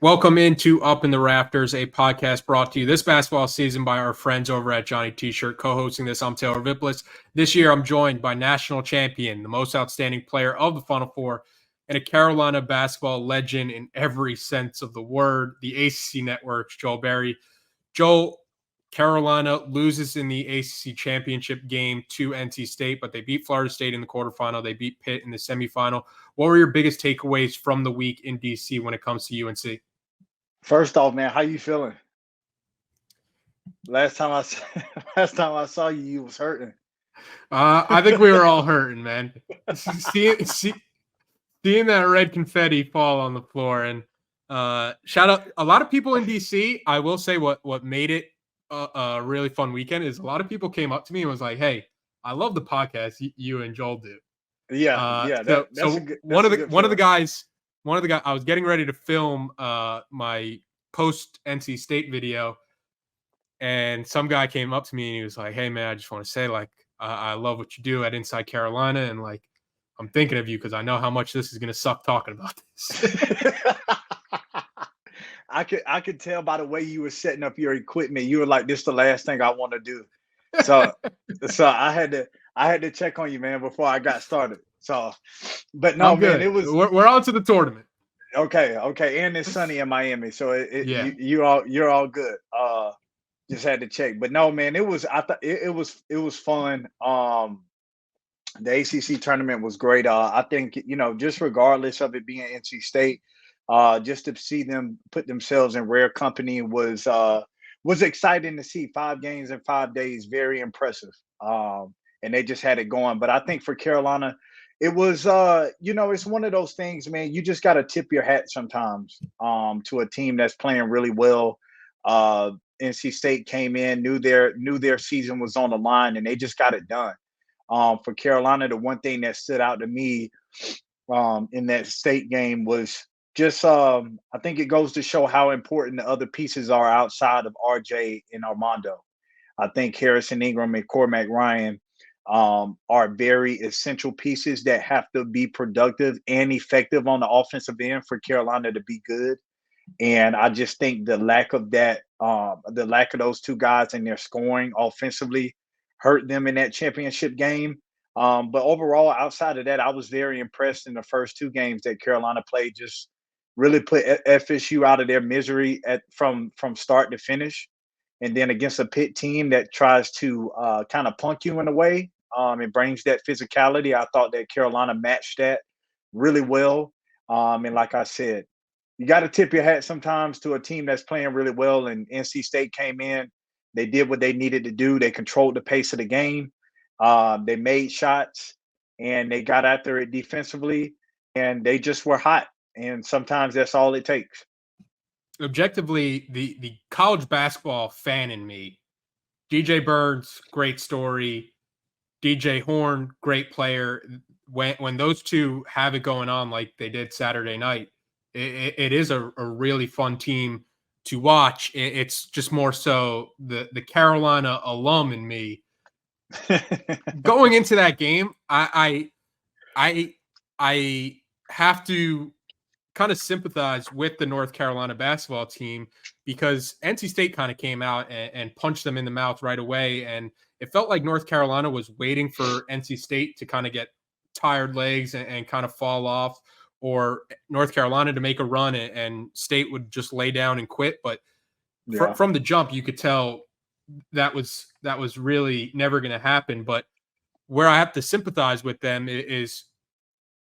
Welcome into Up in the Rafters, a podcast brought to you this basketball season by our friends over at Johnny T-Shirt. Co-hosting this, I'm Taylor Vippolis. This year, I'm joined by national champion, the most outstanding player of the Final Four, and a Carolina basketball legend in every sense of the word, the ACC Network's Joel Berry. Joel, Carolina loses in the ACC championship game to NC State, but they beat Florida State in the quarterfinal. They beat Pitt in the semifinal. What were your biggest takeaways from the week in D.C. when it comes to UNC? First off, man, how you feeling? Last time I last time I saw you, you was hurting. I think we were all hurting, man. Seeing that red confetti fall on the floor, and shout out a lot of people in DC. I will say what made it a really fun weekend is a lot of people came up to me and was like, "Hey, I love the podcast you and Joel do." Yeah. One of the guys I was getting ready to film my post NC State video, and some guy came up to me and he was like, "Hey man, I just want to say I love what you do at Inside Carolina, and I'm thinking of you because I know how much this is gonna suck talking about this." I could tell by the way you were setting up your equipment. You were like, "This is the last thing I want to do." So I had to check on you, man, before I got started. So, but no, man, it was we're on to the tournament. Okay, and it's sunny in Miami, so Yeah. you're all good. Just had to check, but no, man, I thought it was fun. The ACC tournament was great. I think just regardless of it being NC State, just to see them put themselves in rare company was exciting to see. 5 games in 5 days, very impressive. And they just had it going. But I think for Carolina, it was it's one of those things, man. You just got to tip your hat sometimes to a team that's playing really well. NC State came in, knew their season was on the line, and they just got it done. For Carolina, the one thing that stood out to me in that state game was just I think it goes to show how important the other pieces are outside of RJ and Armando. I think Harrison Ingram and Cormac Ryan are very essential pieces that have to be productive and effective on the offensive end for Carolina to be good. And I just think the lack of those two guys in their scoring offensively hurt them in that championship game. But overall, outside of that, I was very impressed in the first 2 games that Carolina played. Just really put FSU out of their misery from start to finish. And then against a Pitt team that tries to kind of punk you in a way, it brings that physicality. I thought that Carolina matched that really well. And like I said, you got to tip your hat sometimes to a team that's playing really well. And NC State came in, they did what they needed to do. They controlled the pace of the game. They made shots and they got after it defensively, and they just were hot. And sometimes that's all it takes. Objectively, the college basketball fan in me, DJ Burns, great story. DJ Horn, great player. When those two have it going on like they did Saturday night, it is a really fun team to watch. It's just more so the Carolina alum in me going into that game. I have to kind of sympathize with the North Carolina basketball team because NC State kind of came out and punched them in the mouth right away. And it felt like North Carolina was waiting for NC State to kind of get tired legs and kind of fall off, or North Carolina to make a run and State would just lay down and quit. But from the jump, you could tell that was really never going to happen. But where I have to sympathize with them is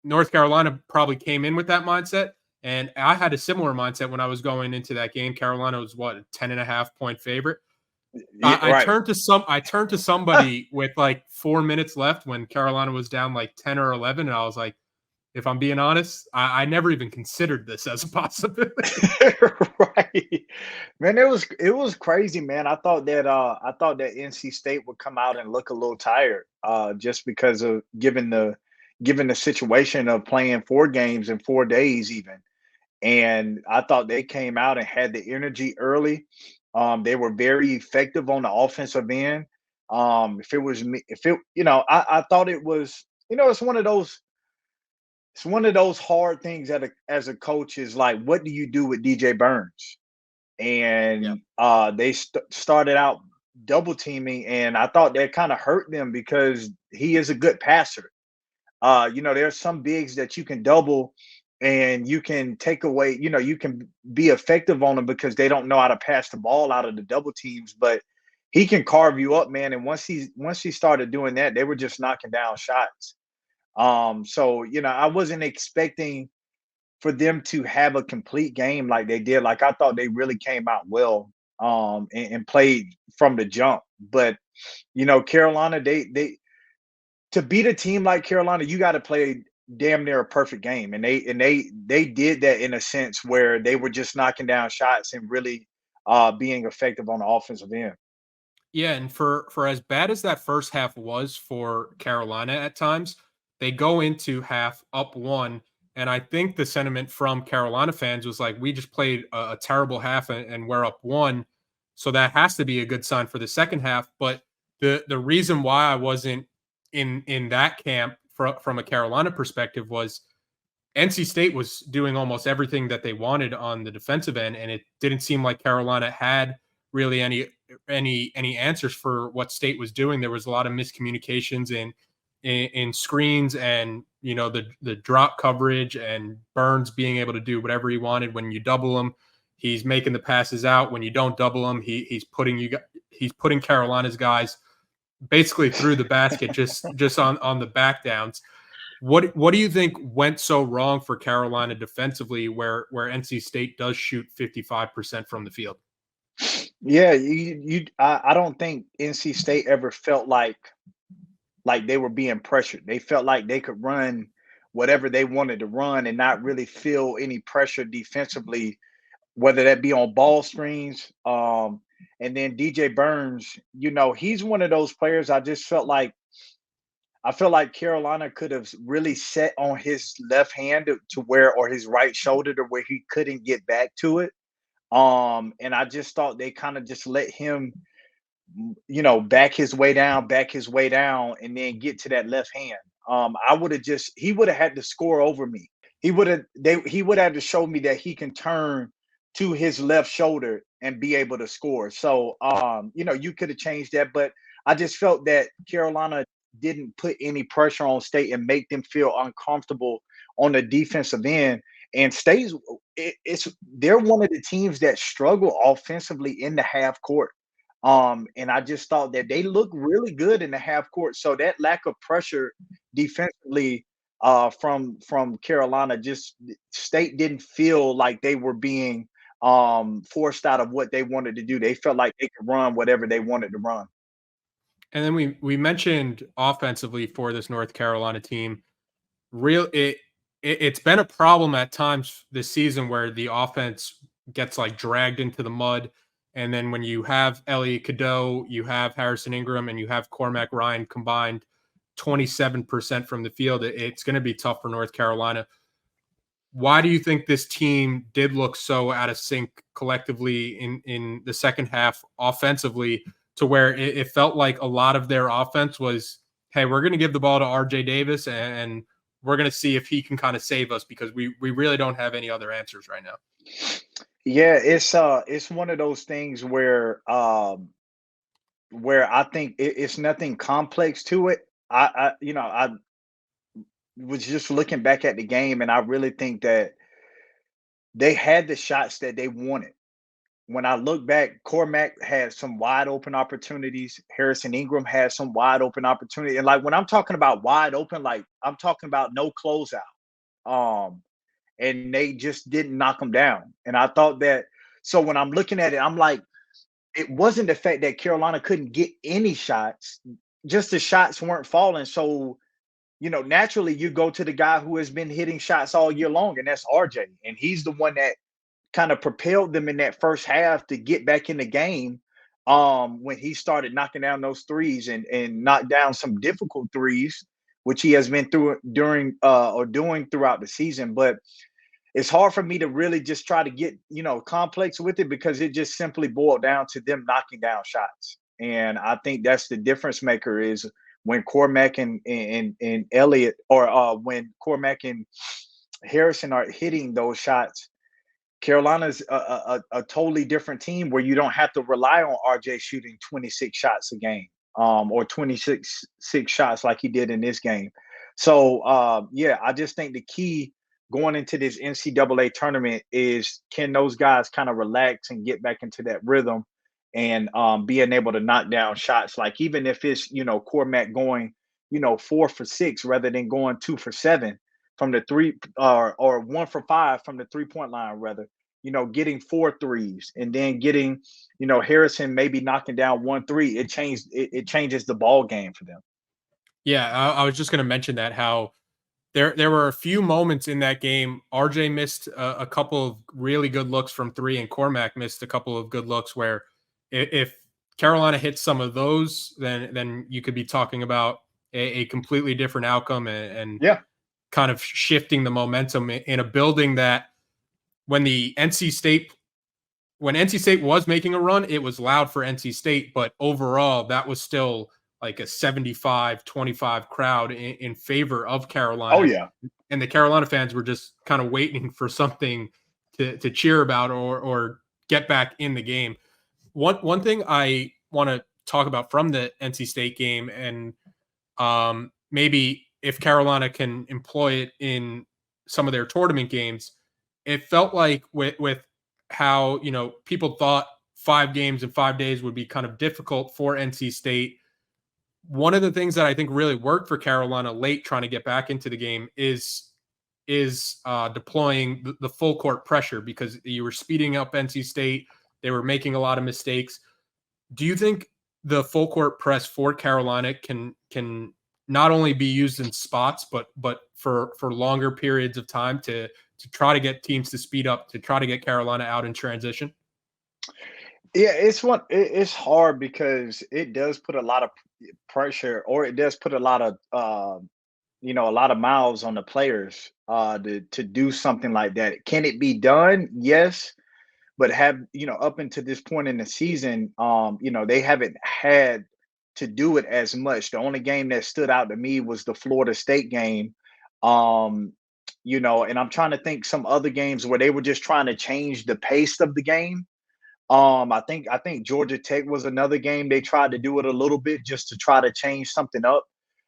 North Carolina probably came in with that mindset. And I had a similar mindset when I was going into that game. Carolina was a 10.5-point favorite. Yeah, I turned to somebody with 4 minutes left when Carolina was down 10 or 11. And I was like, if I'm being honest, I never even considered this as a possibility. Right, man. It was crazy, man. I thought that NC State would come out and look a little tired, just because of given the situation of playing 4 games in 4 days, even. And I thought they came out and had the energy early. They were very effective on the offensive end. I thought it was, it's one of those it's one of those hard things that as a coach is like, what do you do with DJ Burns? Yeah. And they started out double teaming, and I thought that kind of hurt them because he is a good passer. There's some bigs that you can double and you can take away, you can be effective on them because they don't know how to pass the ball out of the double teams, but he can carve you up, man. And once he started doing that, they were just knocking down shots. So I wasn't expecting for them to have a complete game like they did. Like I thought they really came out well and played from the jump. But Carolina, they to beat a team like Carolina, you got to play damn near a perfect game, and they did that in a sense where they were just knocking down shots and really being effective on the offensive end. Yeah, and for as bad as that first half was for Carolina at times, they go into half up one, and I think the sentiment from Carolina fans was like, "We just played a terrible half, and we're up one, so that has to be a good sign for the second half." But the reason why I wasn't in that camp from a Carolina perspective was NC State was doing almost everything that they wanted on the defensive end, and it didn't seem like Carolina had really any answers for what State was doing. There was a lot of miscommunications in screens, and the drop coverage, and Burns being able to do whatever he wanted. When you double him, he's making the passes out. When you don't double him, he's putting Carolina's guys basically through the basket, just on the back downs. What do you think went so wrong for Carolina defensively, where NC State does shoot 55% from the field? Yeah, I don't think NC State ever felt like they were being pressured. They felt like they could run whatever they wanted to run and not really feel any pressure defensively, whether that be on ball screens. And then DJ Burns, he's one of those players I feel like Carolina could have really set on his left hand to where, or his right shoulder to where he couldn't get back to it. And I just thought they kind of just let him, back his way down, and then get to that left hand. I would have just he would have had to score over me. He would have to show me that he can turn to his left shoulder and be able to score. So you could have changed that, but I just felt that Carolina didn't put any pressure on State and make them feel uncomfortable on the defensive end. And State's they're one of the teams that struggle offensively in the half court. And I just thought that they looked really good in the half court. So that lack of pressure defensively from Carolina, just State didn't feel like they were being forced out of what they wanted to do. They felt like they could run whatever they wanted to run. And then we mentioned offensively for this North Carolina team. Real it's been a problem at times this season where the offense gets like dragged into the mud. And then when you have Elliot Cadeau, you have Harrison Ingram, and you have Cormac Ryan combined 27% from the field, it's going to be tough for North Carolina. Why do you think this team did look so out of sync collectively in the second half offensively, to where it felt like a lot of their offense was, hey, we're going to give the ball to RJ Davis, and we're going to see if he can kind of save us, because we really don't have any other answers right now. Yeah, it's one of those things where I think it's nothing complex to it. I was just looking back at the game, and I really think that they had the shots that they wanted. When I look back, Cormac had some wide open opportunities. Harrison Ingram had some wide open opportunity. And like when I'm talking about wide open, like I'm talking about no closeout. Um, and they just didn't knock them down. And I thought that, so when I'm looking at it, I'm like, it wasn't the fact that Carolina couldn't get any shots, just the shots weren't falling. So, naturally you go to the guy who has been hitting shots all year long, and that's RJ. And he's the one that kind of propelled them in that first half to get back in the game, when he started knocking down those threes and knocked down some difficult threes, which he has been through during or doing throughout the season. But it's hard for me to really just try to get, complex with it, because it just simply boiled down to them knocking down shots. And I think that's the difference maker, is when Cormac and Elliott, or when Cormac and Harrison are hitting those shots, Carolina's a totally different team where you don't have to rely on RJ shooting 26 shots a game, or 26 shots like he did in this game. So yeah, I just think the key going into this NCAA tournament is, can those guys kind of relax and get back into that rhythm, and being able to knock down shots. Like, even if it's, Cormac going, 4 for 6 rather than going 2 for 7 from the three, or 1 for 5 from the 3 point line, rather, getting 4 threes, and then getting, Harrison maybe knocking down 1 3. It changes the ball game for them. Yeah, I was just going to mention that, how there were a few moments in that game. RJ missed a couple of really good looks from three, and Cormac missed a couple of good looks where, if Carolina hits some of those, then you could be talking about a completely different outcome, and Yeah. kind of shifting the momentum in a building that, when NC State was making a run, it was loud for NC State, but overall that was still like a 75-25 crowd in favor of Oh Carolina. yeah. And the Carolina fans were just kind of waiting for something to cheer about, or get back in the game. One thing I want to talk about from the NC State game, and maybe if Carolina can employ it in some of their tournament games, it felt like with how, people thought 5 games in 5 days would be kind of difficult for NC State. One of the things that I think really worked for Carolina late, trying to get back into the game, is deploying the full court pressure, because you were speeding up NC State. They were making a lot of mistakes. Do you think the full court press for Carolina can not only be used in spots, but for longer periods of time, to try to get teams to speed up, to try to get Carolina out in transition? Yeah, it's hard because it does put a lot of pressure, or it does put a lot of a lot of miles on the players to do something like that. Can it be done? Yes, but up until this point in the season, they haven't had to do it as much. The only game that stood out to me was the Florida State game. And I'm trying to think some other games where they were just trying to change the pace of the game. I think Georgia Tech was another game they tried to do it a little bit just to try to change something up.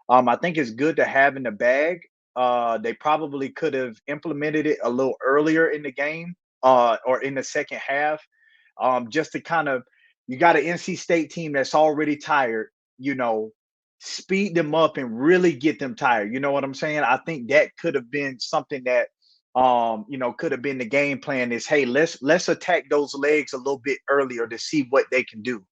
I think it's good to have in the bag. They probably could have implemented it a little earlier in the game, or in the second half, just to kind of, you got an NC State team that's already tired, speed them up and really get them tired. You know what I'm saying? I think that could have been something that could have been the game plan, is, hey, let's attack those legs a little bit earlier to see what they can do.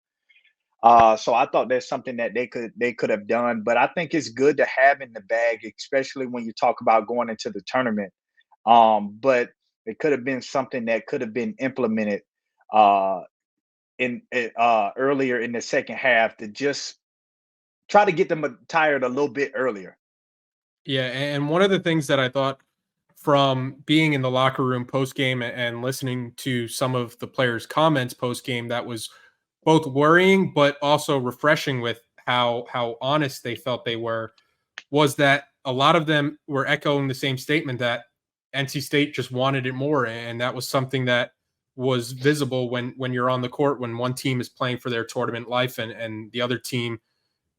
So I thought that's something that they could have done, but I think it's good to have in the bag, especially when you talk about going into the tournament. But it could have been something that could have been implemented uh, in earlier in the second half, to just try to get them tired a little bit earlier. Yeah, and one of the things that I thought, from being in the locker room post game and listening to some of the players' comments post game, that was both worrying but also refreshing, with how honest they felt they were, was that a lot of them were echoing the same statement, that NC State just wanted it more, and that was something that was visible when you're on the court, when one team is playing for their tournament life, and the other team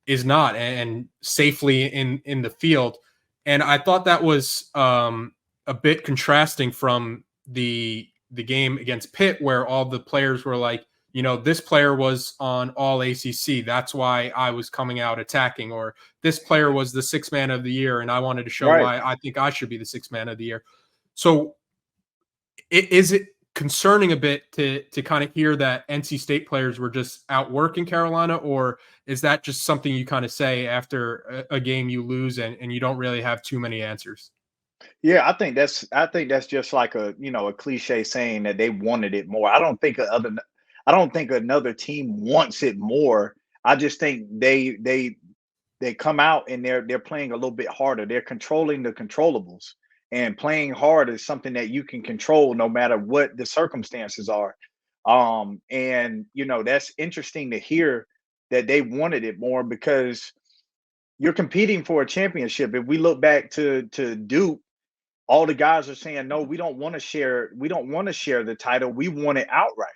is not, and safely in the field. And I thought that was a bit contrasting from the game against Pitt, where all the players were like, this player was on all ACC, that's why I was coming out attacking, or this player was the sixth man of the year, and I wanted to show Right. why I think I should be the sixth man of the year. So is it concerning a bit to kind of hear that NC State players were just outworking Carolina, or is that just something you kind of say after a game you lose, and you don't really have too many answers? Yeah, I think that's just like a cliche saying that they wanted it more. I don't think another team wants it more. I just think they come out and they're playing a little bit harder. They're controlling the controllables, and playing hard is something that you can control no matter what the circumstances are. And that's interesting to hear that they wanted it more, because you're competing for a championship. If we look back to Duke, all the guys are saying, no, we don't want to share. We don't want to share the title. We want it outright.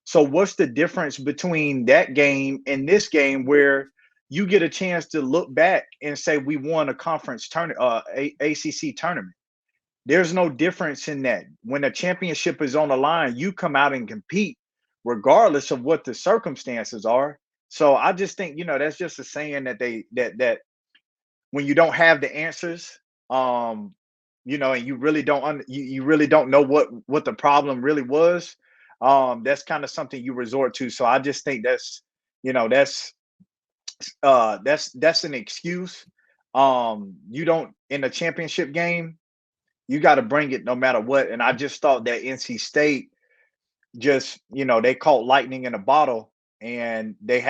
So what's the difference between that game and this game where you get a chance to look back and say we won a conference tournament, ACC tournament? There's no difference in that. When a championship is on the line, you come out and compete regardless of what the circumstances are. So I just think, that's just a saying that that when you don't have the answers, and you really don't you really don't know what the problem really was, that's kind of something you resort to. So I just think that's that's an excuse. You don't, in a championship game, you got to bring it no matter what. And I just thought that NC State just, they caught lightning in a bottle, and they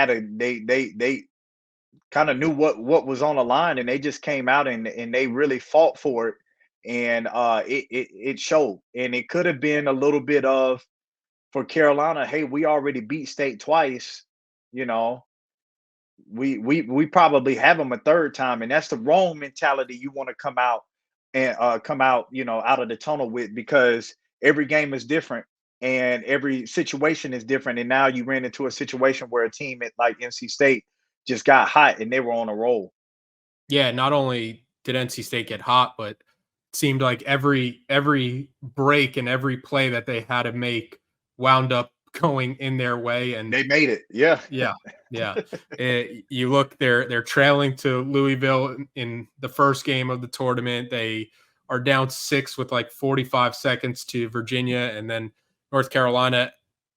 kind of knew what was on the line, and they just came out and they really fought for it. And it showed. And it could have been a little bit of, for Carolina, hey, we already beat State twice, we probably have them a third time, and that's the wrong mentality you want to come out and out of the tunnel with, because every game is different and every situation is different. And now you ran into a situation where a team like NC State just got hot and they were on a roll. Yeah, not only did NC State get hot, but it seemed like every break and every play that they had to make wound up going in their way, and they made it. Yeah. You look, they're trailing to Louisville in the first game of the tournament. They are down 6 with like 45 seconds to Virginia, and then North Carolina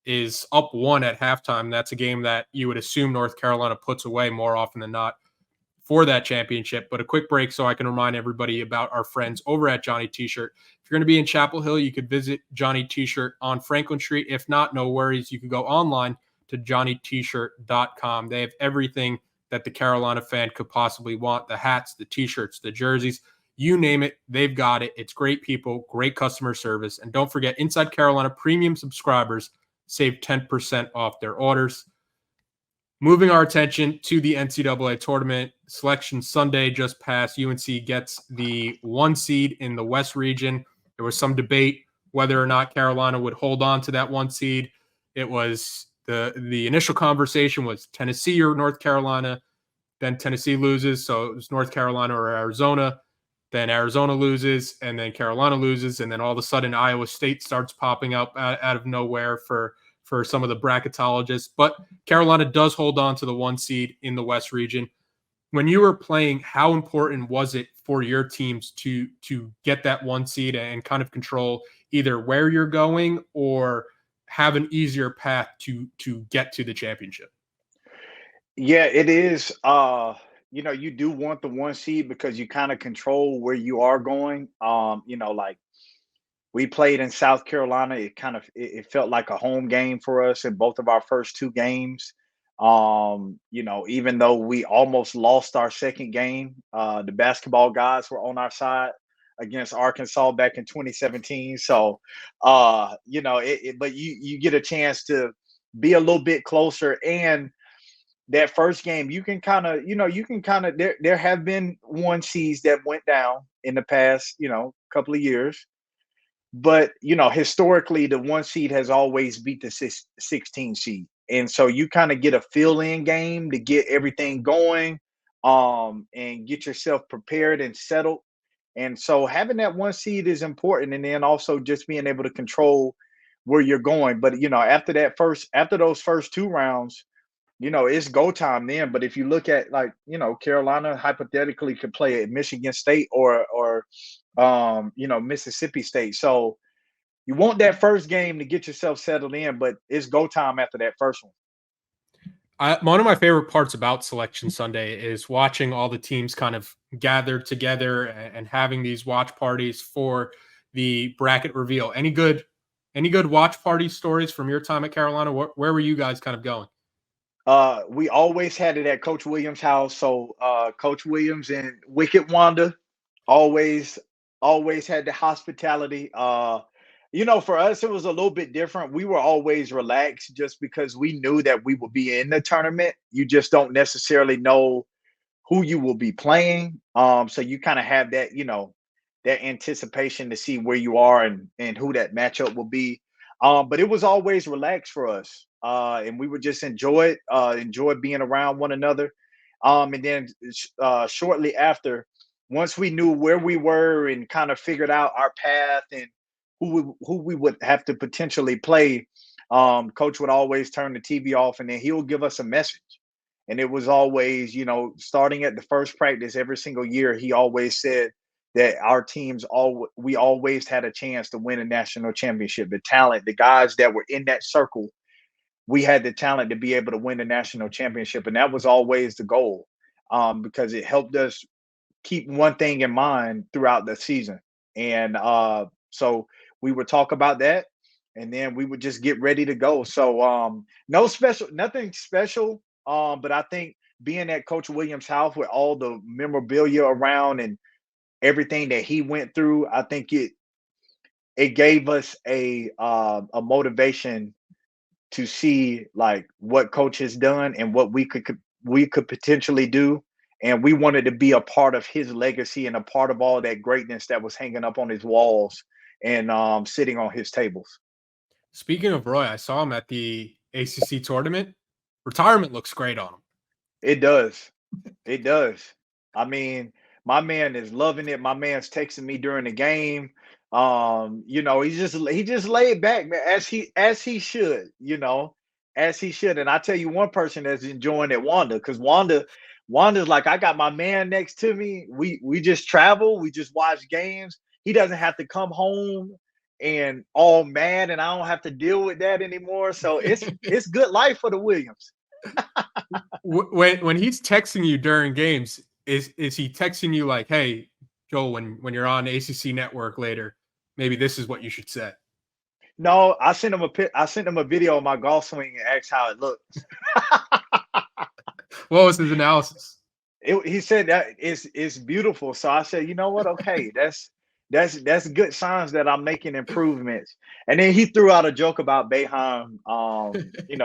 is up 1 at halftime. That's a game that you would assume North Carolina puts away more often than not for that championship. But a quick break so I can remind everybody about our friends over at Johnny T-Shirt. If you're going to be in Chapel Hill, you could visit Johnny T-Shirt on Franklin Street. If not, no worries. You could go online to johnnytshirt.com. They have everything that the Carolina fan could possibly want: the hats, the T-shirts, the jerseys, you name it, they've got it. It's great people, great customer service. And don't forget, Inside Carolina premium subscribers save 10% off their orders. Moving our attention to the NCAA Tournament, Selection Sunday just passed. UNC gets the 1 seed in the West region. There was some debate whether or not Carolina would hold on to that 1 seed. It was the initial conversation was Tennessee or North Carolina. Then Tennessee loses, so it was North Carolina or Arizona. Then Arizona loses, and then Carolina loses, and then all of a sudden Iowa State starts popping up out of nowhere for some of the bracketologists. But Carolina does hold on to the 1 seed in the West region. When you were playing, how important was it for your teams to get that 1 seed and kind of control either where you're going or have an easier path to get to the championship? Yeah, it is. You do want the 1 seed because you kind of control where you are going. Like we played in South Carolina. It felt like a home game for us in both of our first 2 games. Even though we almost lost our second game, the basketball guys were on our side against Arkansas back in 2017. So, but you get a chance to be a little bit closer. And that first game, you can kind of, there have been 1 seeds that went down in the past, couple of years. But, historically, the 1 seed has always beat the 16 seed. And so you kind of get a fill-in game to get everything going, and get yourself prepared and settled. And so having that 1 seed is important. And then also just being able to control where you're going. But, after those first 2 rounds, it's go time then. But if you look at Carolina hypothetically could play at Michigan State or Mississippi State. So you want that first game to get yourself settled in, but it's go time after that first one. One of my favorite parts about Selection Sunday is watching all the teams kind of gather together and having these watch parties for the bracket reveal. Any good watch party stories from your time at Carolina? Where were you guys kind of going? We always had it at Coach Williams' house. So Coach Williams and Wicked Wanda always had the hospitality. For us, it was a little bit different. We were always relaxed just because we knew that we would be in the tournament. You just don't necessarily know who you will be playing. So you kind of have that, that anticipation to see where you are and who that matchup will be. But it was always relaxed for us. And we would just enjoy being around one another. And then shortly after, once we knew where we were and kind of figured out our path and who we would have to potentially play, coach would always turn the TV off and then he'll give us a message. And it was always, starting at the first practice every single year, he always said that our we always had a chance to win a national championship. The talent, the guys that were in that circle, we had the talent to be able to win the national championship. And that was always the goal, because it helped us keep one thing in mind throughout the season. And so we would talk about that and then we would just get ready to go. So nothing special. But I think being at Coach Williams' house with all the memorabilia around and everything that he went through, I think it gave us a motivation to see like what coach has done and what we could potentially do. And we wanted to be a part of his legacy and a part of all that greatness that was hanging up on his walls and sitting on his tables. Speaking of Roy, I saw him at the ACC tournament. Retirement looks great on him. It does. It does. I mean, my man is loving it. My man's texting me during the game. He just laid back, man, as he should, as he should. And I tell you one person that's enjoying it, Wanda, because Wanda's like, I got my man next to me. We just travel, we just watch games. He doesn't have to come home and all mad, and I don't have to deal with that anymore. So it's good life for the Williams. When he's texting you during games, is he texting you like, "Hey, Joel, when you're on ACC Network later, maybe this is what you should say"? No, I sent him a video of my golf swing and asked how it looked. What was his analysis? He said that it's beautiful. So I said, you know what? Okay, that's good signs that I'm making improvements. And then he threw out a joke about Boeheim.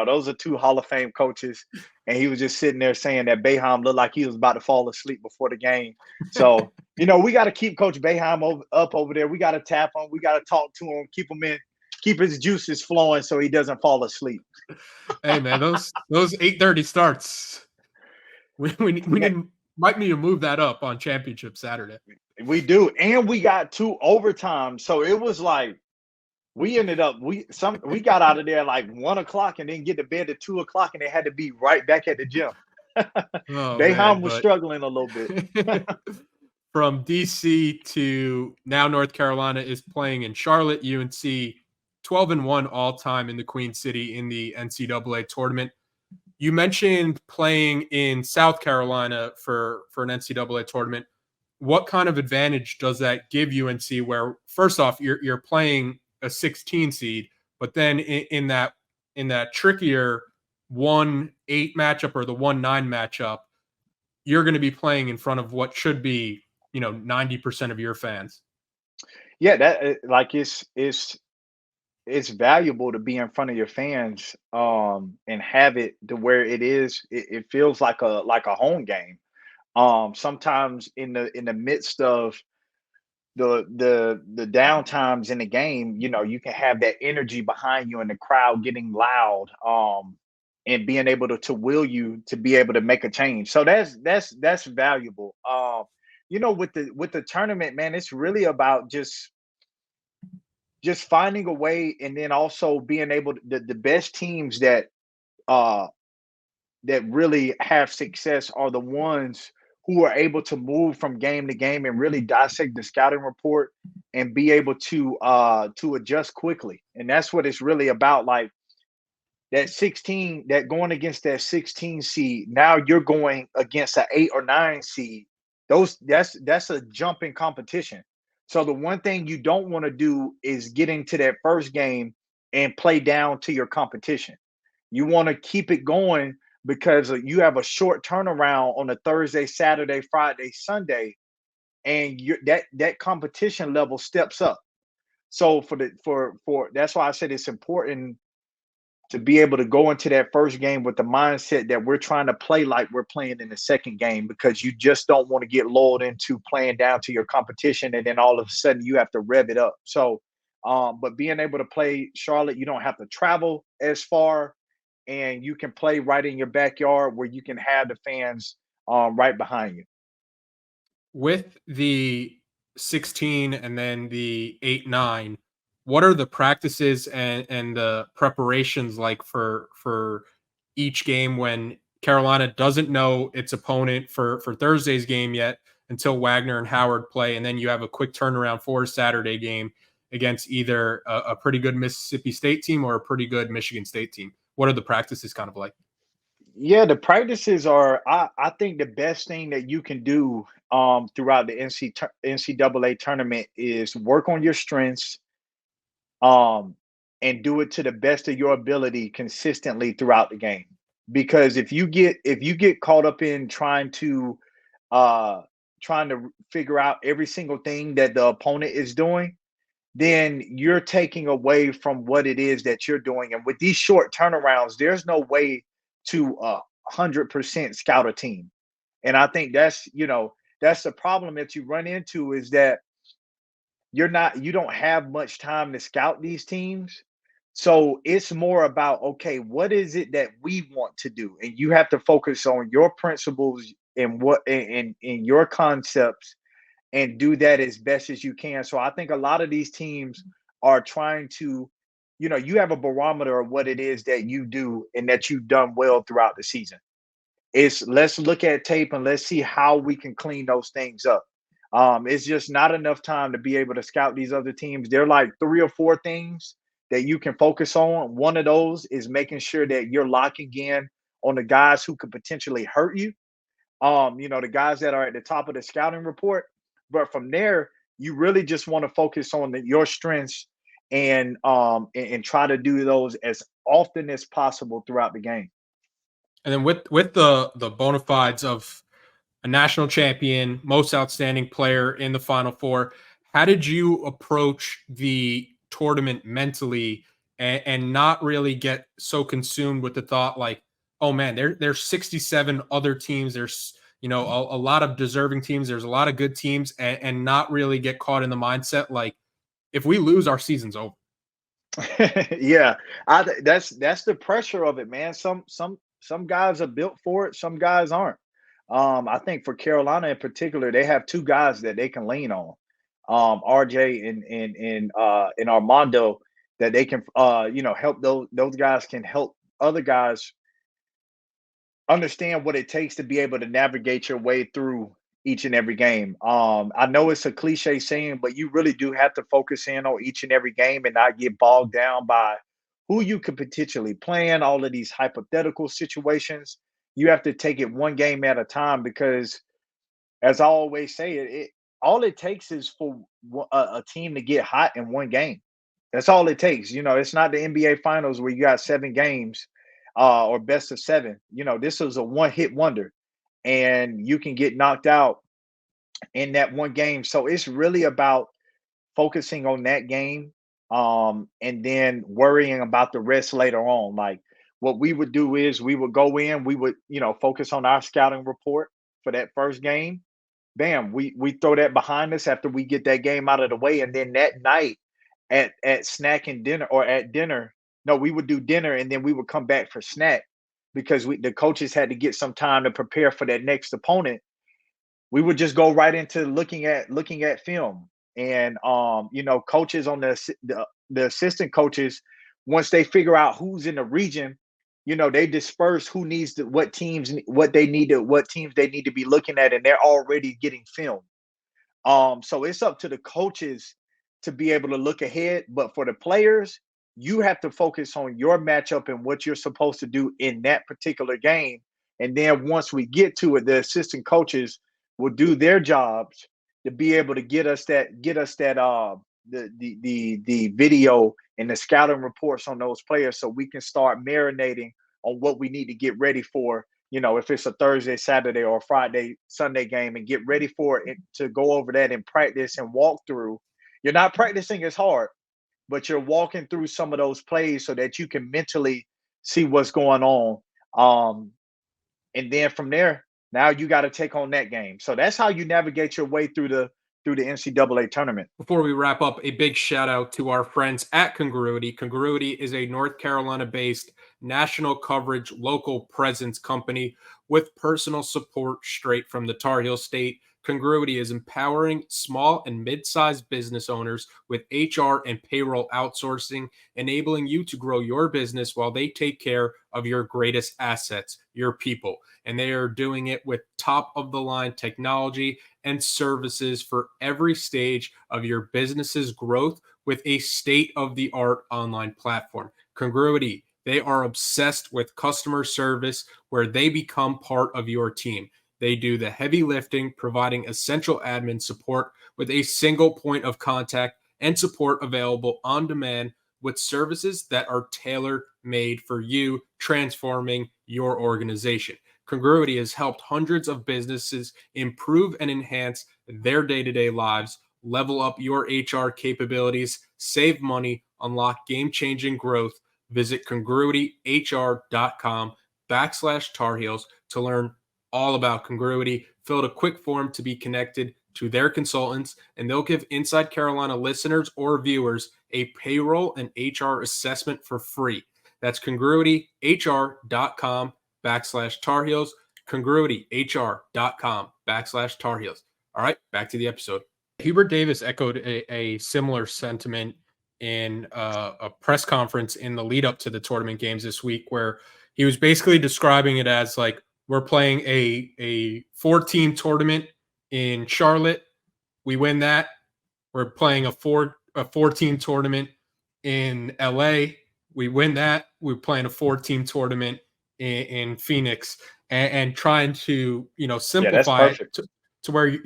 Those are two Hall of Fame coaches, and he was just sitting there saying that Boeheim looked like he was about to fall asleep before the game. So we got to keep Coach Boeheim up over there. We got to tap him. We got to talk to him. Keep his juices flowing so he doesn't fall asleep. Hey man, those 8:30 starts. We might need to move that up on championship Saturday. We do, and we got 2 overtimes. So it was like we got out of there like 1 o'clock and then get to bed at 2 o'clock, and they had to be right back at the gym. Oh Boeheim man, was struggling a little bit. From DC to now North Carolina is playing in Charlotte. UNC 12-1 all time in the Queen City in the NCAA tournament. You mentioned playing in South Carolina for an NCAA tournament. What kind of advantage does that give UNC? Where first off, you're playing a 16 seed, but then in that trickier 1-8 matchup or the 1-9 matchup, you're going to be playing in front of what should be 90% of your fans. Yeah, that like it's valuable to be in front of your fans, and have it to where it feels like a home game. Sometimes in the midst of the downtimes in the game, you can have that energy behind you and the crowd getting loud, and being able to will you to be able to make a change. So that's valuable. With the tournament, man, it's really about just finding a way, and then also being able to, the best teams uh that really have success are the ones who are able to move from game to game and really dissect the scouting report and be able to adjust quickly. And that's what it's really about. Like that 16, that going against that 16 seed, now you're going against an 8 or 9 seed. That's a jump in competition. So the one thing you don't want to do is get into that first game and play down to your competition. You want to keep it going because you have a short turnaround on a Thursday, Saturday, Friday, Sunday, and that competition level steps up. So for that's why I said it's important to be able to go into that first game with the mindset that we're trying to play like we're playing in the second game, because you just don't want to get lulled into playing down to your competition and then all of a sudden you have to rev it up. So, but being able to play Charlotte, you don't have to travel as far, and you can play right in your backyard where you can have the fans right behind you. With the 16 and then the 8-9, what are the practices and the preparations like for each game when Carolina doesn't know its opponent for Thursday's game yet until Wagner and Howard play, and then you have a quick turnaround for a Saturday game against either a pretty good Mississippi State team or a pretty good Michigan State team? What are the practices kind of like? Yeah, the practices are. I think the best thing that you can do throughout the NCAA tournament is work on your strengths, um, and do it to the best of your ability consistently throughout the game. Because if you get caught up in uh, trying to figure out every single thing that the opponent is doing, then you're taking away from what it is that you're doing. And with these short turnarounds, there's no way to 100% scout a team. And I think that's the problem that you run into, is that you don't have much time to scout these teams. So it's more about, okay, what is it that we want to do? And you have to focus on your principles and what in your concepts, and do that as best as you can. So I think a lot of these teams are trying to, you have a barometer of what it is that you do and that you've done well throughout the season. It's let's look at tape and let's see how we can clean those things up. It's just not enough time to be able to scout these other teams. They're like three or four things that you can focus on. One of those is making sure that you're locking in on the guys who could potentially hurt you, the guys that are at the top of the scouting report. But from there, you really just want to focus on your strengths, and try to do those as often as possible throughout the game. And then with the bona fides of a national champion, most outstanding player in the Final Four, how did you approach the tournament mentally and not really get so consumed with the thought like, oh man, there's 67 other teams. There's a lot of deserving teams. There's a lot of good teams, and not really get caught in the mindset like if we lose, our season's over. Yeah, that's the pressure of it, man. Some guys are built for it, some guys aren't. I think for Carolina in particular, they have two guys that they can lean on, RJ and Armando, that they can help. Those guys can help other guys understand what it takes to be able to navigate your way through each and every game. I know it's a cliche saying, but you really do have to focus in on each and every game and not get bogged down by who you could potentially play in, all of these hypothetical situations. You have to take it one game at a time, because, as I always say, all it takes is for a team to get hot in one game. That's all it takes. It's not the NBA Finals where you got 7 games, or best of 7. This is a one-hit wonder, and you can get knocked out in that one game. So it's really about focusing on that game, and then worrying about the rest later on. Like, what we would do is we would go in, we would focus on our scouting report for that first game. Bam, we throw that behind us after we get that game out of the way, and then that night at snack and dinner, or at dinner, no, we would do dinner and then we would come back for snack, because the coaches had to get some time to prepare for that next opponent. We would just go right into looking at film. And coaches on the assistant coaches, once they figure out who's in the region, they disperse who needs to, what teams, what teams they need to be looking at, and they're already getting film. So it's up to the coaches to be able to look ahead. But for the players, you have to focus on your matchup and what you're supposed to do in that particular game. And then once we get to it, the assistant coaches will do their jobs to be able to get us that the video and the scouting reports on those players, so we can start marinating on what we need to get ready for, if it's a Thursday, Saturday, or Friday, Sunday game, and get ready for it to go over that and practice and walk through. You're not practicing as hard, but you're walking through some of those plays so that you can mentally see what's going on. And then from there, now you got to take on that game. So that's how you navigate your way through the NCAA tournament. Before we wrap up, a big shout out to our friends at Congruity. Congruity is a North Carolina based national coverage, local presence company with personal support straight from the Tar Heel State. Congruity is empowering small and mid-sized business owners with HR and payroll outsourcing, enabling you to grow your business while they take care of your greatest assets, your people. And they are doing it with top of the line technology and services for every stage of your business's growth with a state-of-the-art online platform. Congruity, they are obsessed with customer service where they become part of your team. They do the heavy lifting, providing essential admin support with a single point of contact and support available on demand with services that are tailor-made for you, transforming your organization. Congruity has helped hundreds of businesses improve and enhance their day-to-day lives, level up your HR capabilities, save money, unlock game-changing growth. Visit congruityhr.com/Tar Heels to learn all about Congruity. Fill out a quick form to be connected to their consultants, and they'll give Inside Carolina listeners or viewers a payroll and HR assessment for free. That's congruityhr.com/Tar Heels, congruityhr.com/Tar Heels. All right, back to the episode. Hubert Davis echoed a similar sentiment in a press conference in the lead up to the tournament games this week, where he was basically describing it as like, we're playing a 4-team tournament in Charlotte. We win that. We're playing a 4-team tournament in LA. We win that. We're playing a 4-team tournament in Phoenix, and trying to, simplify it to where,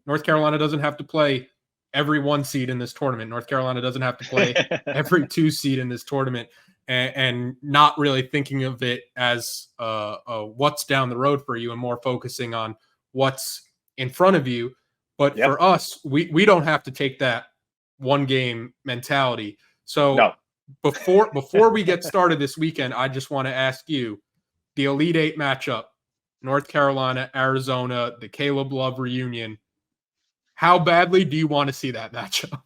North Carolina doesn't have to play every 1 seed in this tournament. North Carolina doesn't have to play every 2 seed in this tournament. And not really thinking of it as what's down the road for you, and more focusing on what's in front of you. But for us, we don't have to take that 1 game mentality. So before we get started this weekend, I just want to ask you, the Elite 8 matchup, North Carolina, Arizona, the Caleb Love reunion, how badly do you want to see that matchup?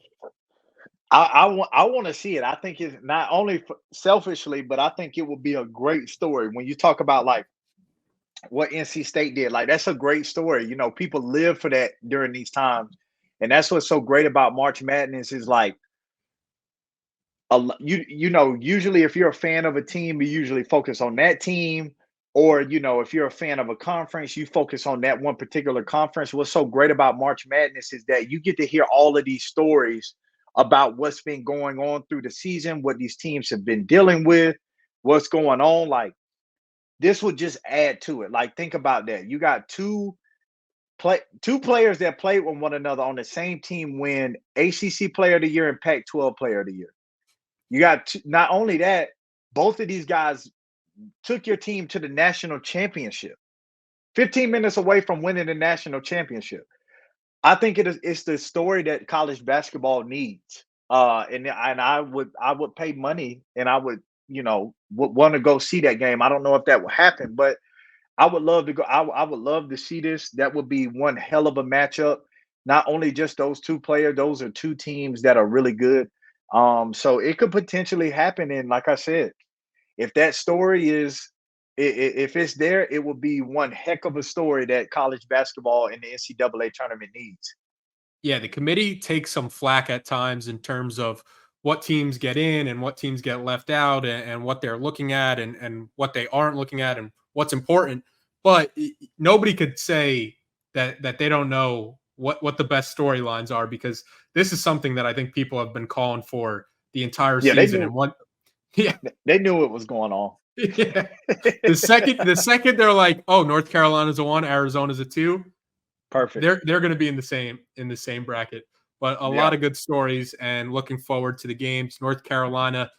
I want to see it. I think it's not only selfishly, but I think it will be a great story. When you talk about like what NC State did, like that's a great story. People live for that during these times, and that's what's so great about March Madness is like, usually if you're a fan of a team, you usually focus on that team, or if you're a fan of a conference, you focus on that one particular conference. What's so great about March Madness is that you get to hear all of these stories about what's been going on through the season, what these teams have been dealing with, what's going on. Like, this would just add to it. Like, think about that. You got two players that played with one another on the same team win ACC Player of the Year and Pac-12 Player of the Year. You got not only that, both of these guys took your team to the national championship, 15 minutes away from winning the national championship. I think it's the story that college basketball needs. And I would pay money, and I would, want to go see that game. I don't know if that will happen, but I would love to go. I would love to see this. That would be one hell of a matchup. Not only just those 2 players, those are 2 teams that are really good. So it could potentially happen. And like I said, if that story is, if it's there, it will be one heck of a story that college basketball and the NCAA tournament needs. Yeah, the committee takes some flack at times in terms of what teams get in and what teams get left out, and what they're looking at and what they aren't looking at and what's important. But nobody could say that they don't know what the best storylines are, because this is something that I think people have been calling for the entire season. They knew it was going on. Yeah. The second they're like, oh, North Carolina's a 1, Arizona's a 2. Perfect. They're going to be in the same bracket. But a lot of good stories, and looking forward to the games. North Carolina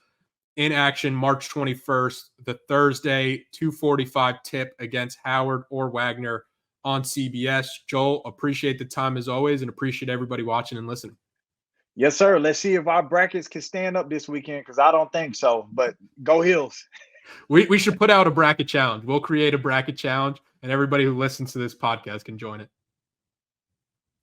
in action March 21st, the Thursday 2:45 tip against Howard or Wagner on CBS. Joel, appreciate the time as always, and appreciate everybody watching and listening. Yes, sir. Let's see if our brackets can stand up this weekend, because I don't think so. But go Heels. We should put out a bracket challenge. We'll create a bracket challenge, and everybody who listens to this podcast can join it.